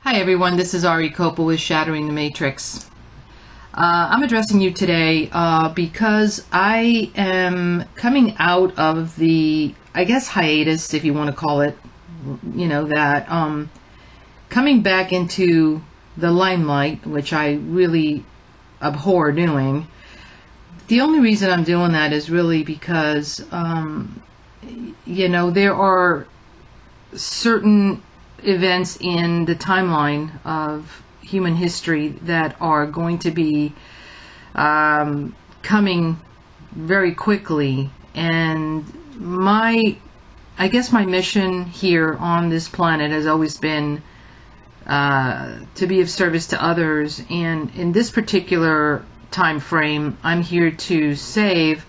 Hi everyone, this is Ari Kopel with Shattering the Matrix. I'm addressing you today because I am coming out of the, I guess, hiatus, if you want to call it, coming back into the limelight, which I really abhor doing. The only reason I'm doing that is really because, there are certain events in the timeline of human history that are going to be coming very quickly, and I guess my mission here on this planet has always been to be of service to others, and in this particular time frame I'm here to save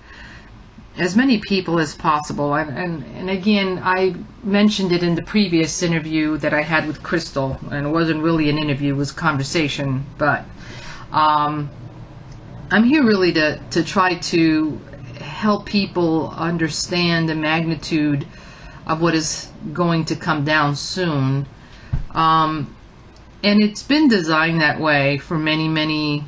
as many people as possible. And again, I mentioned it in the previous interview that I had with Crystal, and it wasn't really an interview, it was a conversation, but I'm here really to try to help people understand the magnitude of what is going to come down soon. And it's been designed that way for many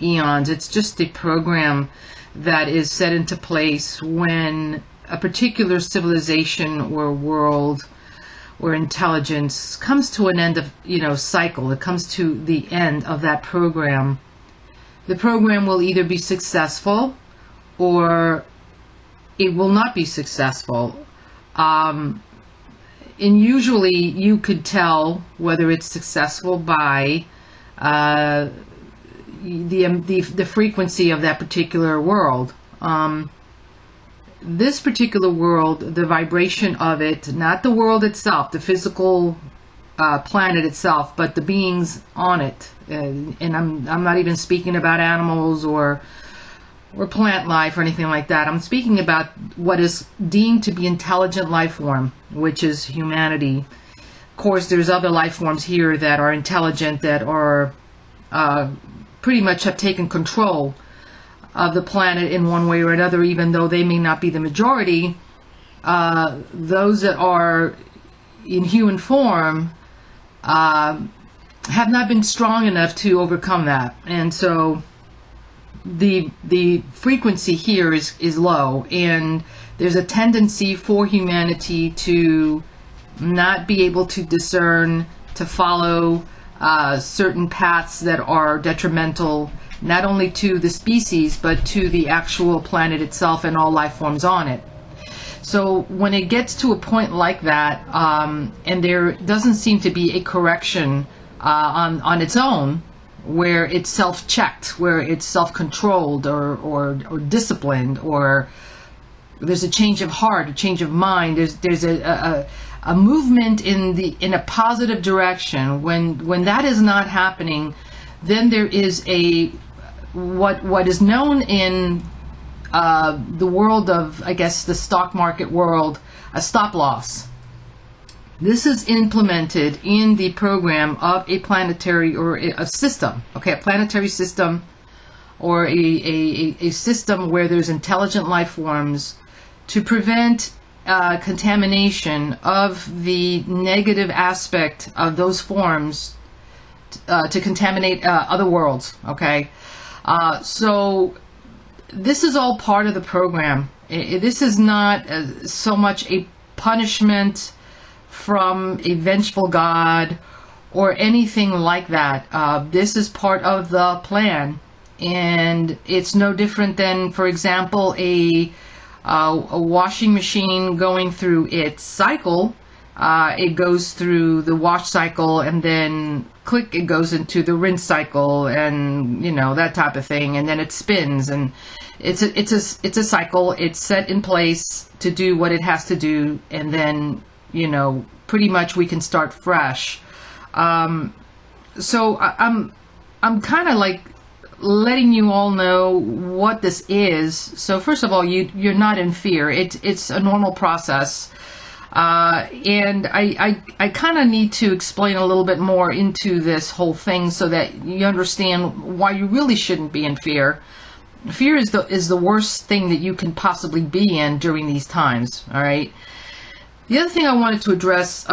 eons. It's just a program that is set into place when a particular civilization or world or intelligence comes to an end of, cycle. It comes to the end of that program. The program will either be successful or it will not be successful. And usually you could tell whether it's successful by the frequency of that particular world. This particular world, the vibration of it, not the world itself, the physical planet itself, but the beings on it. And I'm not even speaking about animals or plant life or anything like that. I'm speaking about what is deemed to be intelligent life form, which is humanity. Of course, there's other life forms here that are intelligent, that are pretty much have taken control of the planet in one way or another, even though they may not be the majority. Those that are in human form have not been strong enough to overcome that, and so the frequency here is low, and there's a tendency for humanity to not be able to discern, to follow certain paths that are detrimental not only to the species but to the actual planet itself and all life forms on it. So when it gets to a point like that, and there doesn't seem to be a correction on its own, where it's self-checked, where it's self-controlled or disciplined, or there's a change of heart, a change of mind, there's a movement in a positive direction. When that is not happening, then there is what is known in the world of, I guess, the stock market world, a stop loss. This is implemented in the program of a planetary or a system, okay, a planetary system, or a system where there's intelligent life forms, to prevent contamination of the negative aspect of those forms, to contaminate other worlds, okay? So this is all part of the program. This is not so much a punishment from a vengeful God or anything like that. This is part of the plan, and it's no different than, for example, a washing machine going through its cycle. It goes through the wash cycle, and then click, it goes into the rinse cycle, and that type of thing, and then it spins, and it's a cycle. It's set in place to do what it has to do, and then pretty much we can start fresh. So I'm kind of like letting you all know what this is. So first of all, you're not in fear. It's a normal process. And I kind of need to explain a little bit more into this whole thing so that you understand why you really shouldn't be in fear. Fear is the worst thing that you can possibly be in during these times, all right? The other thing I wanted to address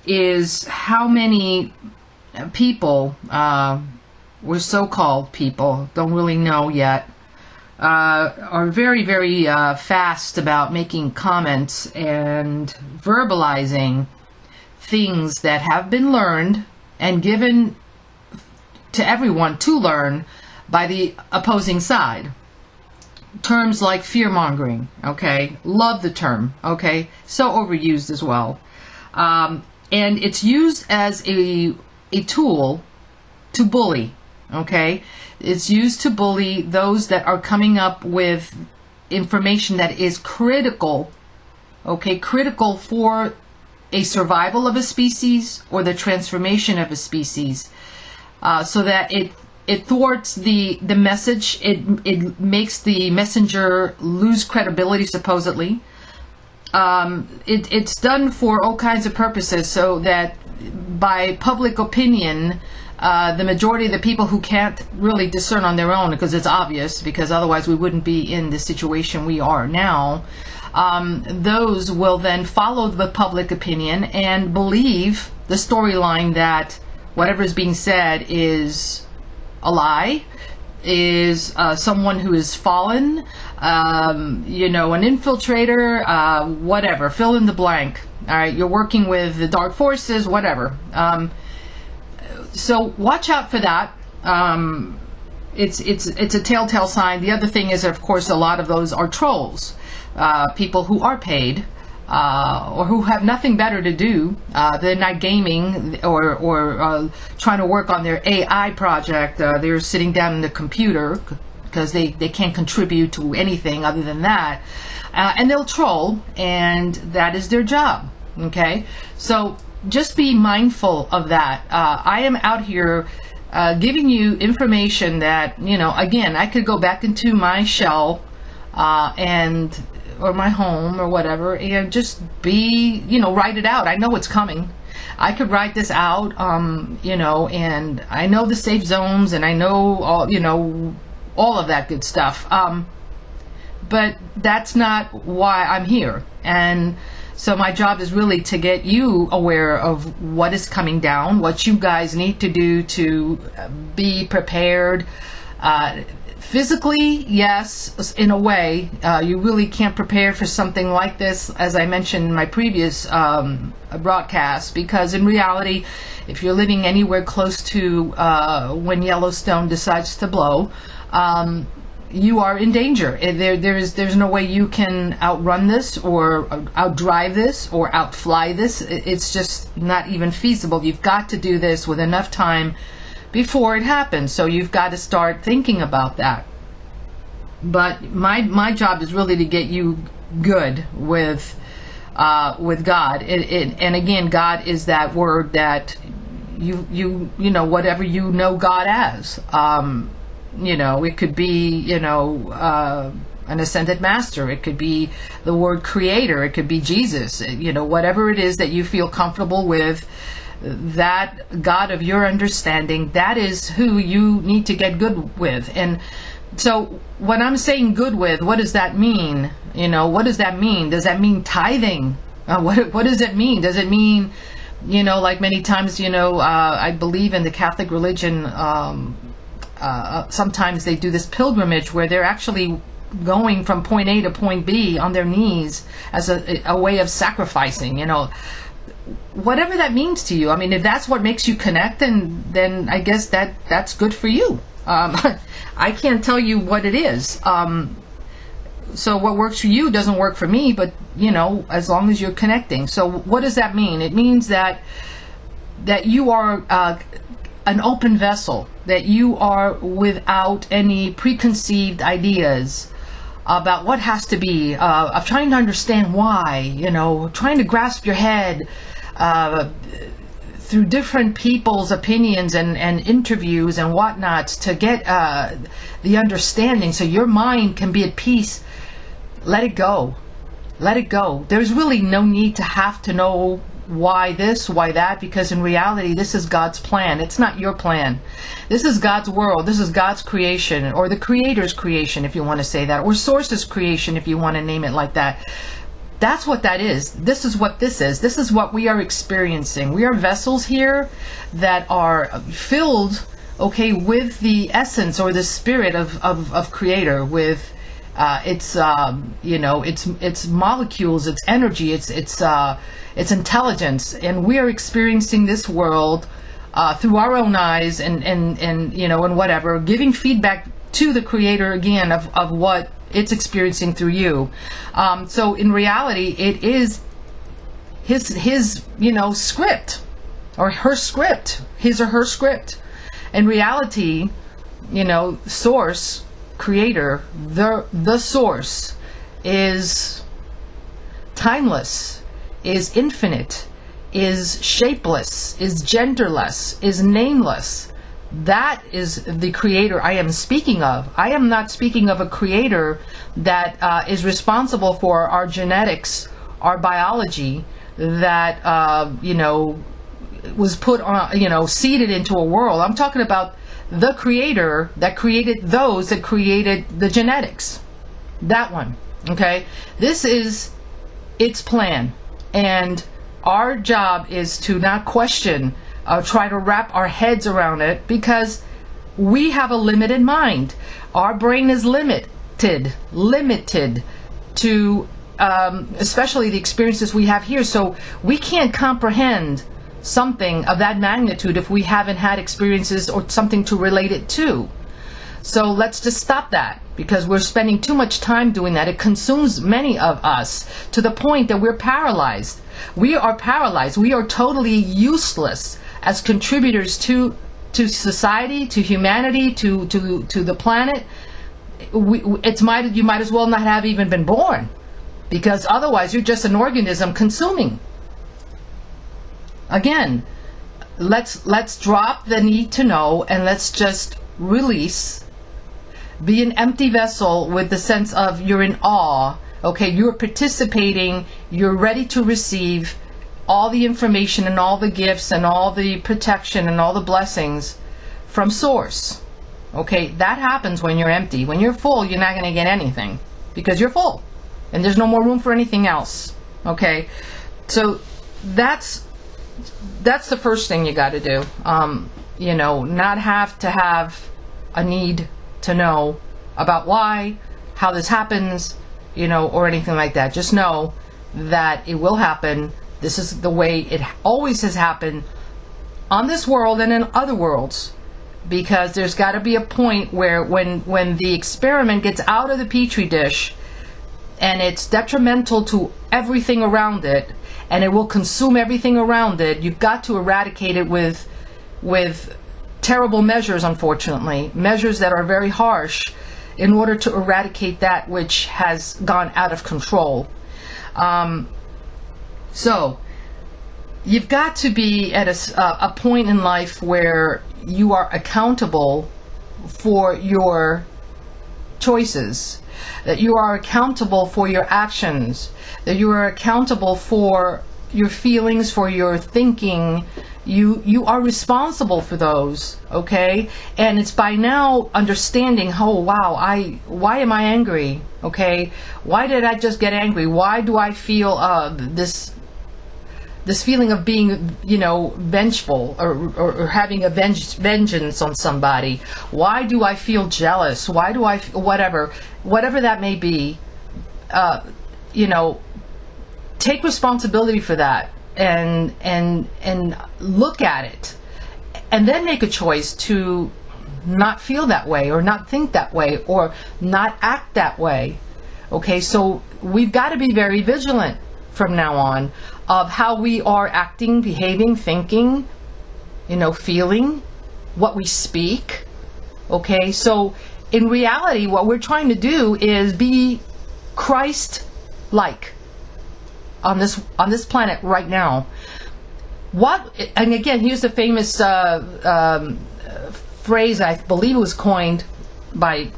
is how many people, or so-called people, don't really know yet, are very, very fast about making comments and verbalizing things that have been learned and given to everyone to learn by the opposing side. Terms like fear-mongering, okay? Love the term, okay? So overused as well. And it's used as a tool to bully, okay? It's used to bully those that are coming up with information that is critical, okay? Critical for a survival of a species or the transformation of a species, so that it thwarts the message. It makes the messenger lose credibility, supposedly. It's done for all kinds of purposes, so that by public opinion, the majority of the people who can't really discern on their own, because it's obvious, because otherwise we wouldn't be in the situation we are now, those will then follow the public opinion and believe the storyline that whatever is being said is a lie, is someone who is fallen, you know, an infiltrator, whatever, fill in the blank. All right, you're working with the dark forces, whatever. So watch out for that. It's a telltale sign. The other thing is, of course, a lot of those are trolls, people who are paid, or who have nothing better to do. They're not gaming or trying to work on their AI project. They're sitting down in the computer because they can't contribute to anything other than that. And they'll troll, and that is their job. Okay? So just be mindful of that. I am out here giving you information that, you know, again, I could go back into my shell or my home or whatever, and just be, you know, write it out. I know it's coming. I could write this out, you know, and I know the safe zones, and I know all, you know, all of that good stuff. But that's not why I'm here. And so my job is really to get you aware of what is coming down, what you guys need to do to be prepared. Physically, yes, in a way, you really can't prepare for something like this, as I mentioned in my previous broadcast, because in reality, if you're living anywhere close to when Yellowstone decides to blow, you are in danger. There's no way you can outrun this or outdrive this or outfly this. It's just not even feasible. You've got to do this with enough time before it happens. So you've got to start thinking about that. But my job is really to get you good with God. And again, God is that word that you know, whatever you know God as. You know, it could be, you know, an ascended master. It could be the word creator. It could be Jesus. You know, whatever it is that you feel comfortable with, that God of your understanding, that is who you need to get good with. And so when I'm saying good with, what does that mean? You know, what does that mean? Does that mean tithing? What does it mean? Does it mean, you know, like many times, you know, I believe in the Catholic religion, sometimes they do this pilgrimage where they're actually going from point A to point B on their knees as a way of sacrificing, you know. Whatever that means to you. I mean, if that's what makes you connect, then I guess that's good for you. I can't tell you what it is. So what works for you doesn't work for me, but, you know, as long as you're connecting. So what does that mean? It means that you are an open vessel, that you are without any preconceived ideas about what has to be, of trying to understand why, you know, trying to grasp your head through different people's opinions and interviews and whatnot to get the understanding so your mind can be at peace. Let it go. Let it go. There's really no need to have to know why this, why that, because in reality, this is God's plan. It's not your plan. This is God's world. This is God's creation, or the Creator's creation, if you want to say that, or Source's creation, if you want to name it like that. That's what that is. This is what this is. This is what we are experiencing. We are vessels here that are filled, okay, with the essence or the spirit of Creator, with its its molecules, its energy, its intelligence, and we are experiencing this world through our own eyes, and whatever, giving feedback to the Creator again of what it's experiencing through you. So in reality, it is his script, or her script, his or her script. In reality, Source, Creator, the Source is timeless, is infinite, is shapeless, is genderless, is nameless. That is the Creator I am speaking of. I am not speaking of a Creator that is responsible for our genetics, our biology, that was put on, seeded into a world. I'm talking about the Creator that created those that created the genetics. That one. Okay? This is its plan. And our job is to not question, try to wrap our heads around it, because we have a limited mind. Our brain is limited to especially the experiences we have here. So we can't comprehend something of that magnitude if we haven't had experiences or something to relate it to. So let's just stop that, because we're spending too much time doing that. It consumes many of us to the point that we're paralyzed. We are paralyzed. We are totally useless as contributors to society, to humanity, to the planet. You might as well not have even been born, because otherwise you're just an organism consuming. Again, let's drop the need to know, and let's just release. Be an empty vessel with the sense of you're in awe. Okay, you're participating, you're ready to receive all the information and all the gifts and all the protection and all the blessings from Source. Okay, that happens when you're empty. When you're full, you're not going to get anything, because you're full and there's no more room for anything else. Okay, so that's the first thing you got to do. Not have to have a need to know about why, how this happens, or anything like that. Just know that it will happen. This is the way it always has happened on this world and in other worlds, because there's got to be a point where when the experiment gets out of the petri dish and it's detrimental to everything around it, and it will consume everything around it, you've got to eradicate it with terrible measures, unfortunately, measures that are very harsh, in order to eradicate that which has gone out of control. So you've got to be at a point in life where you are accountable for your choices, that you are accountable for your actions, that you are accountable for your feelings, for your thinking. You are responsible for those, okay? And it's by now understanding, oh wow, why am I angry? Okay, why did I just get angry? Why do I feel this feeling of being, vengeful, or having a vengeance on somebody? Why do I feel jealous? Why do I whatever that may be? Take responsibility for that. And look at it, and then make a choice to not feel that way, or not think that way, or not act that way. Okay, so we've got to be very vigilant from now on of how we are acting, behaving, thinking, feeling, what we speak. Okay, so in reality, what we're trying to do is be Christ-like on this planet right now. And again, here's the famous phrase, I believe it was coined by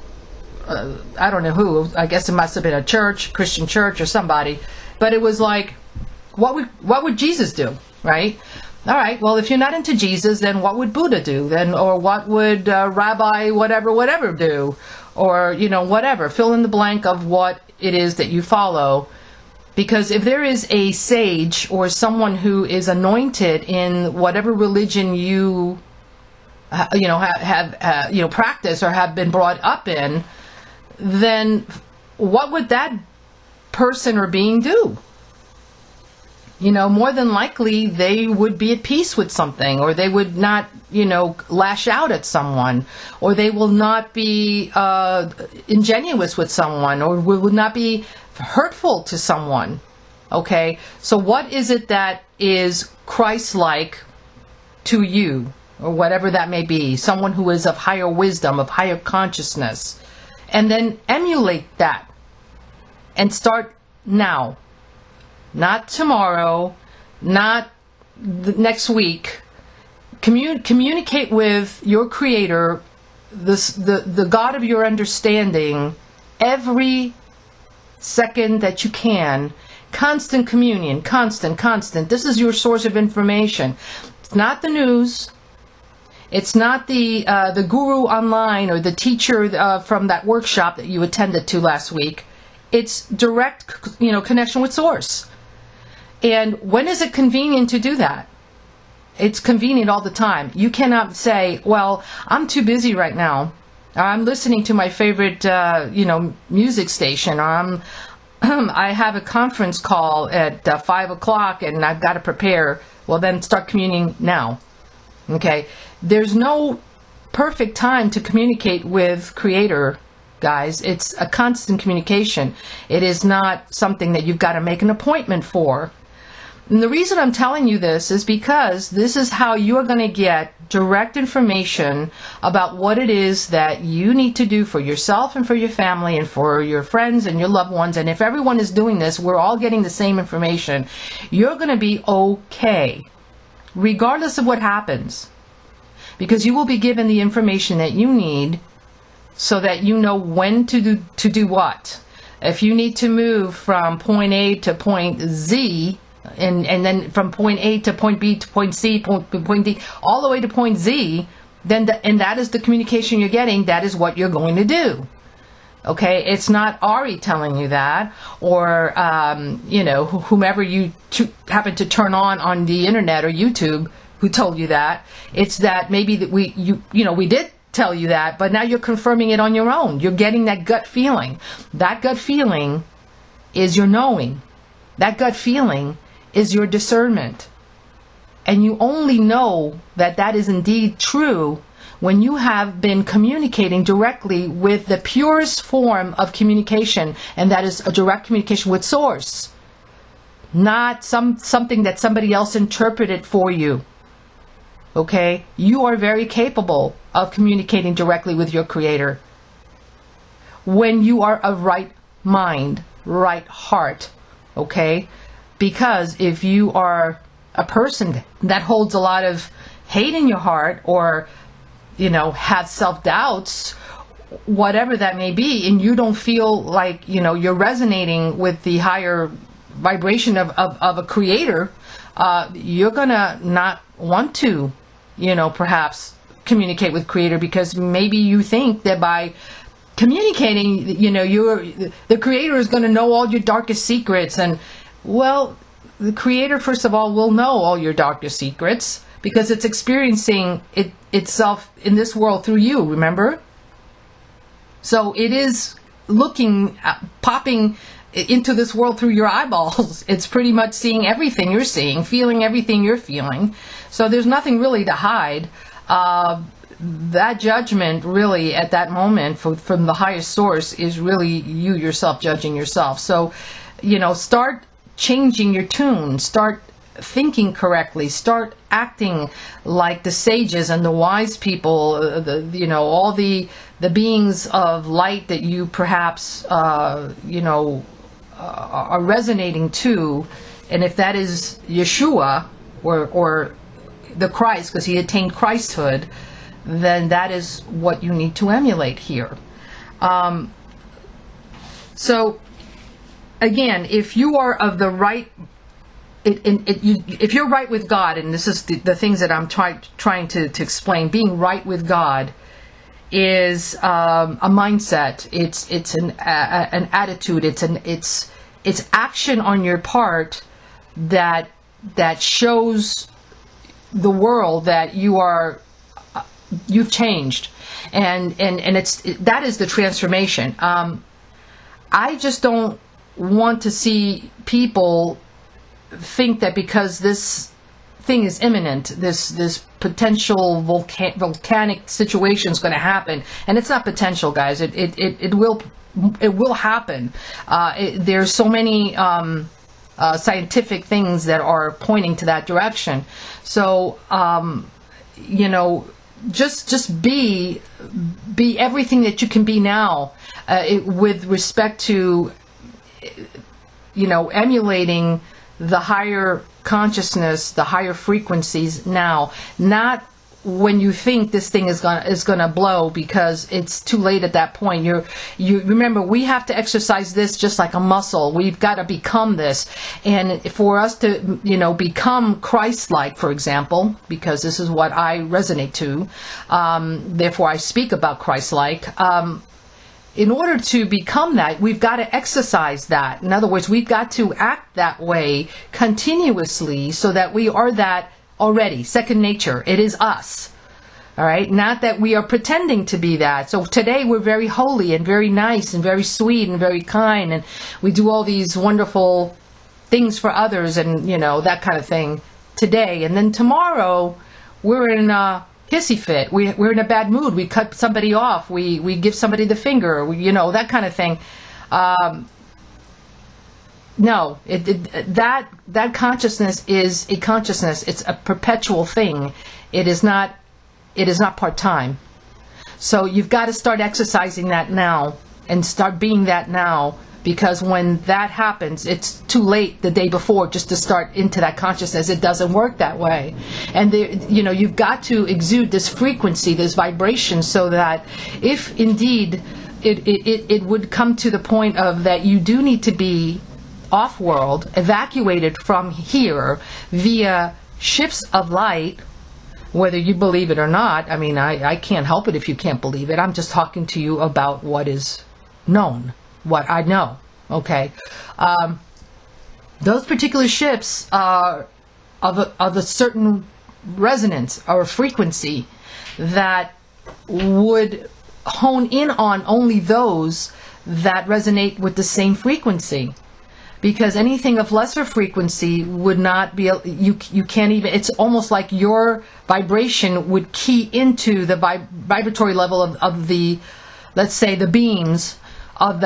I don't know who. I guess it must have been a church, Christian church or somebody. But it was like, what would Jesus do, right? All right, well, if you're not into Jesus, then what would Buddha do? Or what would Rabbi whatever do? Or, whatever. Fill in the blank of what it is that you follow. Because if there is a sage or someone who is anointed in whatever religion you have practiced or have been brought up in, then what would that person or being do? More than likely they would be at peace with something, or they would not, lash out at someone, or they will not be ingenuous with someone, or would not be hurtful to someone. Okay, so what is it that is Christ-like to you, or whatever that may be? Someone who is of higher wisdom, of higher consciousness, and then emulate that, and start now. Not tomorrow, not next week. Communicate with your Creator, the God of your understanding, every second that you can. Constant communion, constant. This is your source of information. It's not the news. It's not the guru online or the teacher from that workshop that you attended to last week. It's direct, connection with source. And when is it convenient to do that? It's convenient all the time. You cannot say, well, I'm too busy right now. I'm listening to my favorite, music station. Or I have a conference call at 5 o'clock and I've got to prepare. Well, then start communing now. Okay? There's no perfect time to communicate with Creator, guys. It's a constant communication. It is not something that you've got to make an appointment for. And the reason I'm telling you this is because this is how you are going to get direct information about what it is that you need to do for yourself and for your family and for your friends and your loved ones. And if everyone is doing this, we're all getting the same information. You're going to be okay, regardless of what happens, because you will be given the information that you need so that you know when to do what. If you need to move from point A to point Z, and then from point A to point B to point C, point D, all the way to point Z, then and that is the communication you're getting. That is what you're going to do. Okay, it's not Ari telling you that, or whomever you happen to turn on the internet or YouTube who told you that. It's that maybe that we did tell you that, but now you're confirming it on your own. You're getting that gut feeling. That gut feeling is your knowing. That gut feeling is your discernment. And you only know that that is indeed true when you have been communicating directly with the purest form of communication, and that is a direct communication with Source, not something that somebody else interpreted for you. Okay? You are very capable of communicating directly with your Creator when you are of right mind, right heart. Okay? Because if you are a person that holds a lot of hate in your heart, or have self-doubts, whatever that may be, and you don't feel like you're resonating with the higher vibration of a Creator, you're gonna not want to perhaps communicate with Creator, because maybe you think that by communicating, the Creator is going to know all your darkest secrets. And well, the Creator, first of all, will know all your darkest secrets, because it's experiencing itself in this world through you, remember? So it is popping into this world through your eyeballs. It's pretty much seeing everything you're seeing, feeling everything you're feeling. So there's nothing really to hide. That judgment really at that moment from the highest source is really you yourself judging yourself. So, start changing your tune, start thinking correctly, start acting like the sages and the wise people, all the beings of light that you perhaps, are resonating to. And if that is Yeshua or the Christ, because he attained Christhood, then that is what you need to emulate here. So again, if you are of the right, if you're right with God, and this is the things that I'm trying to explain, being right with God is a mindset. It's an attitude. It's it's action on your part that shows the world that you've changed, and that is the transformation. I just don't want to see people think that because this thing is imminent, this potential volcanic situation is going to happen, and it's not potential, guys. It will happen. There's so many scientific things that are pointing to that direction. So just be everything that you can be now, with respect to emulating the higher consciousness, the higher frequencies now, not when you think this thing is gonna blow, because it's too late at that point. You remember, we have to exercise this just like a muscle. We've got to become this, and for us to become Christ-like, for example, because this is what I resonate to. Therefore, I speak about Christ-like. In order to become that, we've got to exercise that. In other words, we've got to act that way continuously, so that we are that already, second nature. It is us. All right? Not that we are pretending to be that. So today we're very holy and very nice and very sweet and very kind, and we do all these wonderful things for others, and that kind of thing today. And then tomorrow we're in a hissy fit. We're in a bad mood. We cut somebody off. We give somebody the finger. That kind of thing. No, that consciousness is a consciousness. It's a perpetual thing. It is not part-time. So you've got to start exercising that now, and start being that now, because when that happens, it's too late the day before just to start into that consciousness. It doesn't work that way. And you've got to exude this frequency, this vibration, so that if indeed it would come to the point of that you do need to be off-world, evacuated from here via ships of light, whether you believe it or not. I mean, I can't help it if you can't believe it. I'm just talking to you about what is known, what I know. Okay, those particular ships are of a certain resonance or frequency that would hone in on only those that resonate with the same frequency. Because anything of lesser frequency would not be, you can't even, it's almost like your vibration would key into the vibratory level of the, let's say, the beams of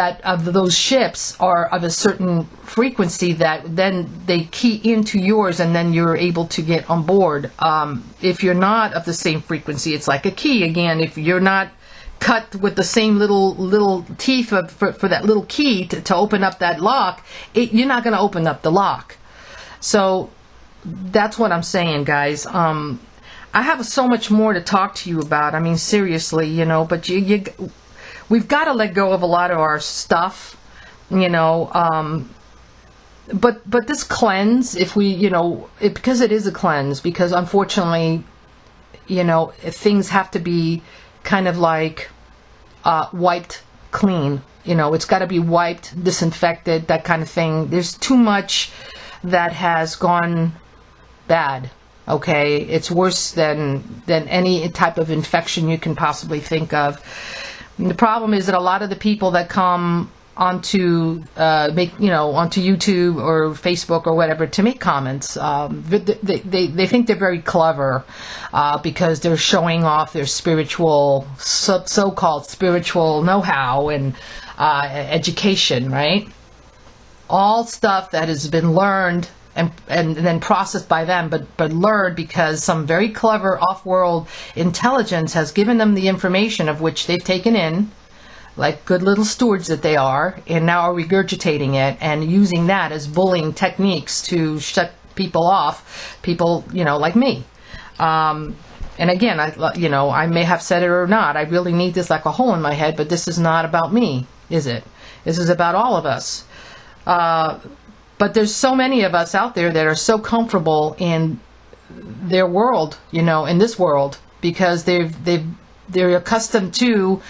those ships are of a certain frequency that then they key into yours, and then you're able to get on board. If you're not of the same frequency, it's like a key again. If you're not cut with the same little teeth for that little key to open up that lock, you're not going to open up the lock. So that's what I'm saying, guys. I have so much more to talk to you about. I mean, seriously, but we've got to let go of a lot of our stuff, but this cleanse, if we, because it is a cleanse, because unfortunately, things have to be kind of like wiped clean. It's got to be wiped, disinfected, that kind of thing. There's too much that has gone bad. Okay, it's worse than any type of infection you can possibly think of. And the problem is that a lot of the people that come onto onto YouTube or Facebook or whatever to make comments, they think they're very clever because they're showing off their spiritual, so-called spiritual know-how and education, right? All stuff that has been learned and then processed by them, but learned because some very clever off-world intelligence has given them the information of which they've taken in, like good little stewards that they are, and now are regurgitating it and using that as bullying techniques to shut people off, people, like me. And again, I may have said it or not. I really need this like a hole in my head, but this is not about me, is it? This is about all of us. But there's so many of us out there that are so comfortable in their world, in this world, because they're accustomed to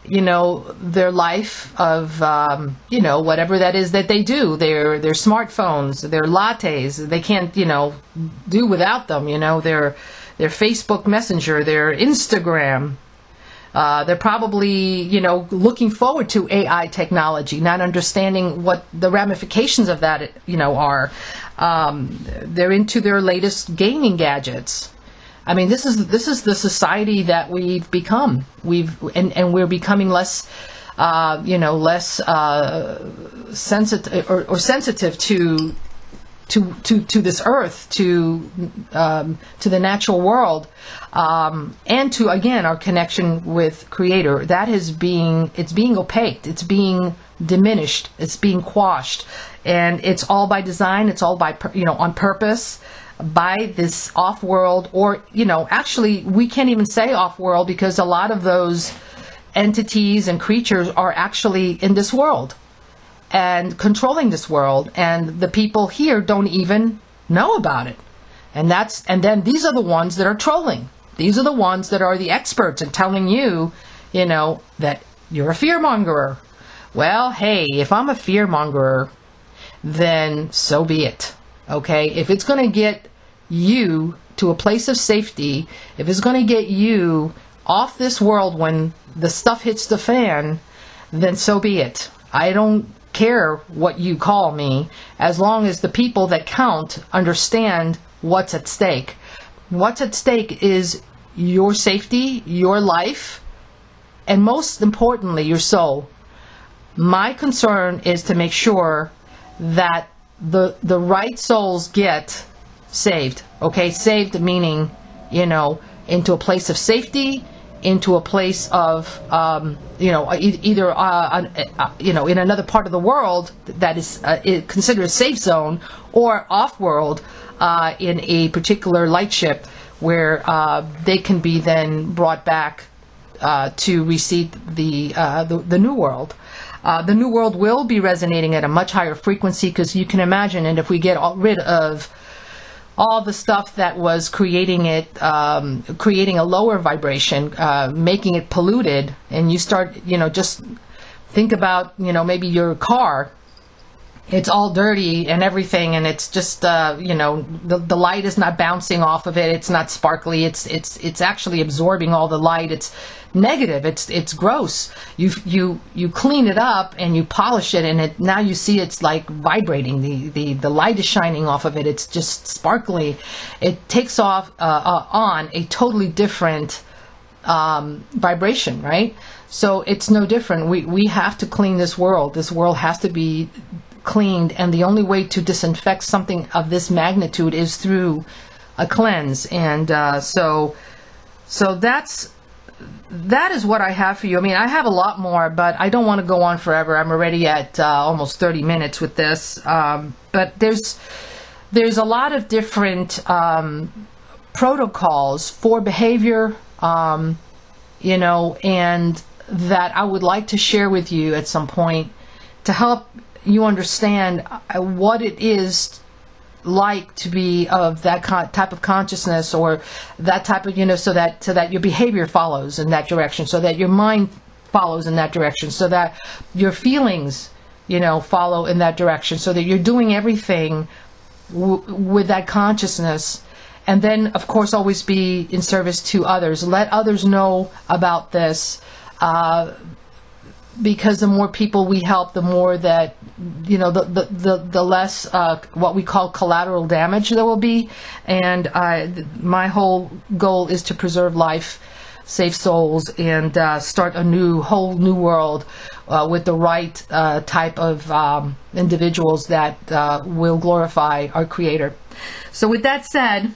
their life of, whatever that is that they do, their smartphones, their lattes, they can't, do without them, their Facebook Messenger, their Instagram. They're probably, looking forward to AI technology, not understanding what the ramifications of that, are. They're into their latest gaming gadgets. I mean, this is the society that we've become. And we're becoming less, less sensitive or sensitive to this earth, to the natural world, and to, again, our connection with Creator. That is being opaqued, it's being diminished, it's being quashed, and it's all by design. It's all by on purpose, by this off-world, or actually we can't even say off-world, because a lot of those entities and creatures are actually in this world and controlling this world, and the people here don't even know about it. And then these are the ones that are trolling. These are the ones that are the experts and telling you, that you're a fear-mongerer. Well, hey, if I'm a fear-mongerer, then so be it. Okay? If it's going to get you to a place of safety, if it's going to get you off this world when the stuff hits the fan, then so be it. I don't care what you call me, as long as the people that count understand what's at stake. What's at stake is your safety, your life, and most importantly, your soul. My concern is to make sure that the right souls get saved. Okay, saved meaning, into a place of safety, into a place of, either, in another part of the world that is considered a safe zone, or off-world, in a particular light ship where they can be then brought back to receive the new world. The new world will be resonating at a much higher frequency, because you can imagine, and if we get rid of all the stuff that was creating a lower vibration, making it polluted, and you start, just think about, maybe your car, it's all dirty and everything, and it's just, the light is not bouncing off of it, it's not sparkly, it's actually absorbing all the light, it's negative, it's gross. You clean it up and you polish it, and now you see it's like vibrating, the light is shining off of it, it's just sparkly. It takes off on a totally different vibration, right? So it's no different. We have to clean this world. This world has to be cleaned, and the only way to disinfect something of this magnitude is through a cleanse. And so that is what I have for you. I mean, I have a lot more, but I don't want to go on forever. I'm already at almost 30 minutes with this. But there's a lot of different protocols for behavior, and that I would like to share with you at some point to help you understand what it is like to be of that type of consciousness, or that type of, so that your behavior follows in that direction, so that your mind follows in that direction, so that your feelings, follow in that direction, so that you're doing everything with that consciousness. And then, of course, always be in service to others. Let others know about this, because the more people we help, the more that, the less what we call collateral damage there will be. And my whole goal is to preserve life, save souls, and start a whole new world with the right type of individuals that will glorify our Creator. So with that said,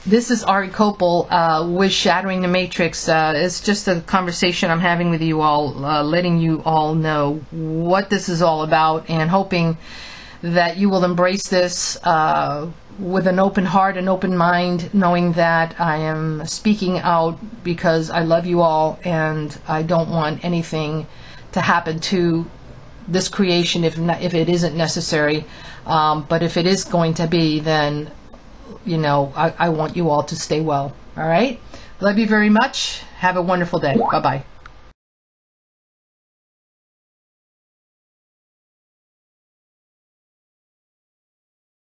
this is Ari Kopel with Shattering the Matrix. It's just a conversation I'm having with you all, letting you all know what this is all about, and hoping that you will embrace this with an open heart and open mind, knowing that I am speaking out because I love you all, and I don't want anything to happen to this creation if it isn't necessary. But if it is going to be, then I want you all to stay well. All right? Love you very much. Have a wonderful day. Bye-bye.